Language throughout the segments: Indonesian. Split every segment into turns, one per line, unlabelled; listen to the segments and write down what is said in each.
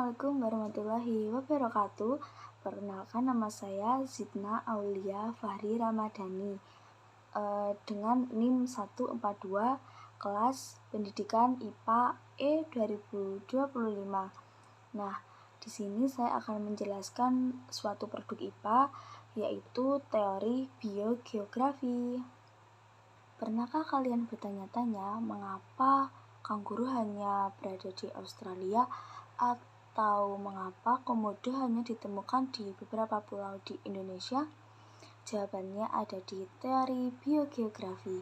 Assalamualaikum warahmatullahi wabarakatuh. Perkenalkan, nama saya Zidna Aulia Fahri Ramadhani dengan NIM 142 kelas Pendidikan IPA E 2025. Nah, di sini saya akan menjelaskan suatu produk IPA, yaitu teori biogeografi. Pernahkah kalian bertanya-tanya mengapa kanguru hanya berada di Australia, atau mengapa komodo hanya ditemukan di beberapa pulau di Indonesia? Jawabannya ada di teori biogeografi.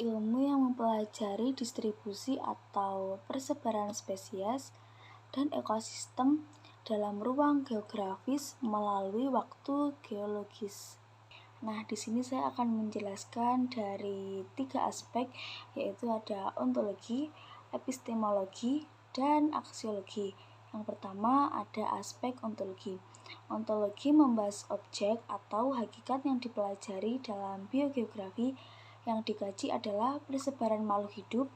Ilmu yang mempelajari distribusi atau persebaran spesies dan ekosistem dalam ruang geografis melalui waktu geologis. Nah, di sini saya akan menjelaskan dari 3 aspek, yaitu ada ontologi, epistemologi, dan aksiologi. Yang pertama ada aspek ontologi. Ontologi membahas objek atau hakikat yang dipelajari dalam biogeografi. Yang dikaji adalah persebaran makhluk hidup,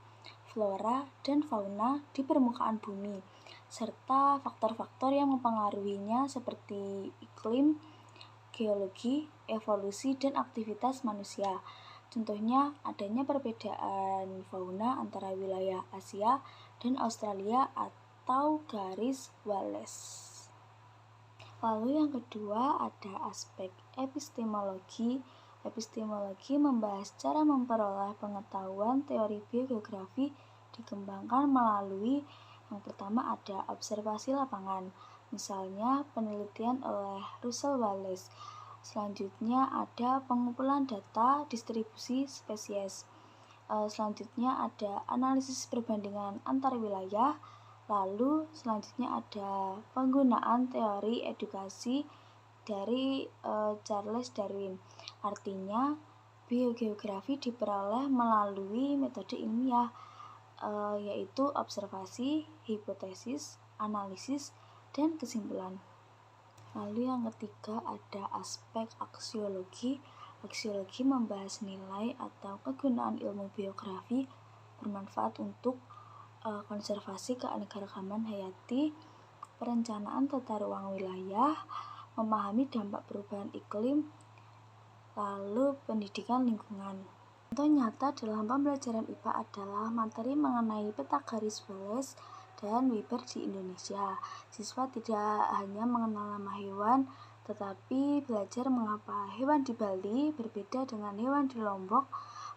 flora, dan fauna di permukaan bumi, serta faktor-faktor yang mempengaruhinya seperti iklim, geologi, evolusi, dan aktivitas manusia. Contohnya, adanya perbedaan fauna antara wilayah Asia dan Australia atau garis Wallace. Lalu yang kedua ada aspek epistemologi. Epistemologi membahas cara memperoleh pengetahuan. Teori biogeografi dikembangkan melalui yang pertama ada observasi lapangan, misalnya penelitian oleh Russel Wallace. Selanjutnya ada pengumpulan data distribusi spesies. Selanjutnya ada analisis perbandingan antar wilayah. Lalu selanjutnya ada penggunaan teori edukasi dari Charles Darwin. Artinya biogeografi diperoleh melalui metode ilmiah, yaitu observasi, hipotesis, analisis, dan kesimpulan. Lalu yang ketiga ada aspek aksiologi. Aksiologi membahas nilai atau kegunaan ilmu biografi bermanfaat untuk konservasi keanekaragaman hayati, perencanaan tata ruang wilayah, memahami dampak perubahan iklim, lalu pendidikan lingkungan. Contoh nyata dalam pembelajaran IPA adalah materi mengenai peta garis Wallace dan Weber di Indonesia. Siswa tidak hanya mengenal nama hewan, tetapi belajar mengapa hewan di Bali berbeda dengan hewan di Lombok,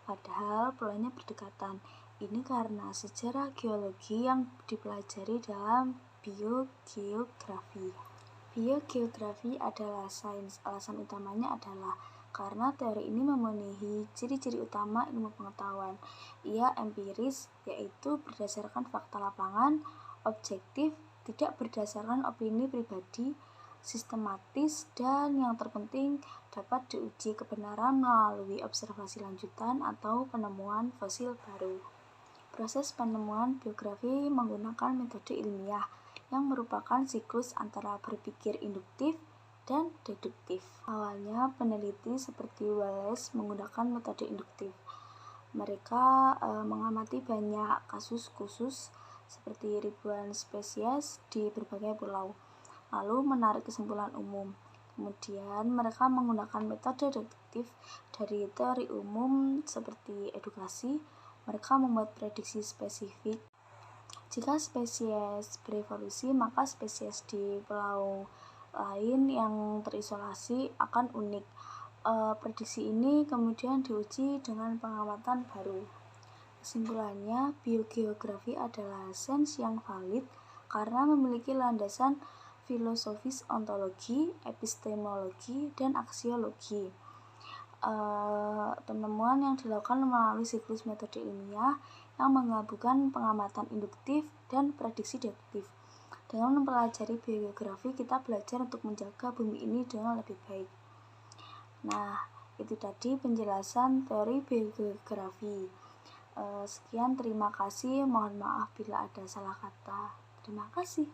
padahal pulaunya berdekatan. Ini karena sejarah geologi yang dipelajari dalam biogeografi. Biogeografi adalah sains. Alasan utamanya adalah karena teori ini memenuhi ciri-ciri utama ilmu pengetahuan. Ia empiris, yaitu berdasarkan fakta lapangan, objektif, tidak berdasarkan opini pribadi, sistematis, dan yang terpenting dapat diuji kebenaran melalui observasi lanjutan atau penemuan fosil baru. Proses penemuan biografi menggunakan metode ilmiah yang merupakan siklus antara berpikir induktif dan deduktif. Awalnya peneliti seperti Wallace menggunakan metode induktif. Mereka mengamati banyak kasus khusus seperti ribuan spesies di berbagai pulau, lalu menarik kesimpulan umum. Kemudian mereka menggunakan metode deduktif dari teori umum seperti edukasi. Mereka membuat prediksi spesifik. Jika spesies berevolusi, maka spesies di pulau lain yang terisolasi akan unik. Prediksi ini kemudian diuji dengan pengamatan baru. Kesimpulannya, biogeografi adalah sains yang valid karena memiliki landasan filosofis ontologi, epistemologi, dan aksiologi. Penemuan yang dilakukan melalui siklus metode ilmiah yang menggabungkan pengamatan induktif dan prediksi deduktif. Dengan mempelajari biogeografi, kita belajar untuk menjaga bumi ini dengan lebih baik. Nah, itu tadi penjelasan teori biogeografi. Sekian, terima kasih. Mohon maaf bila ada salah kata. Terima kasih.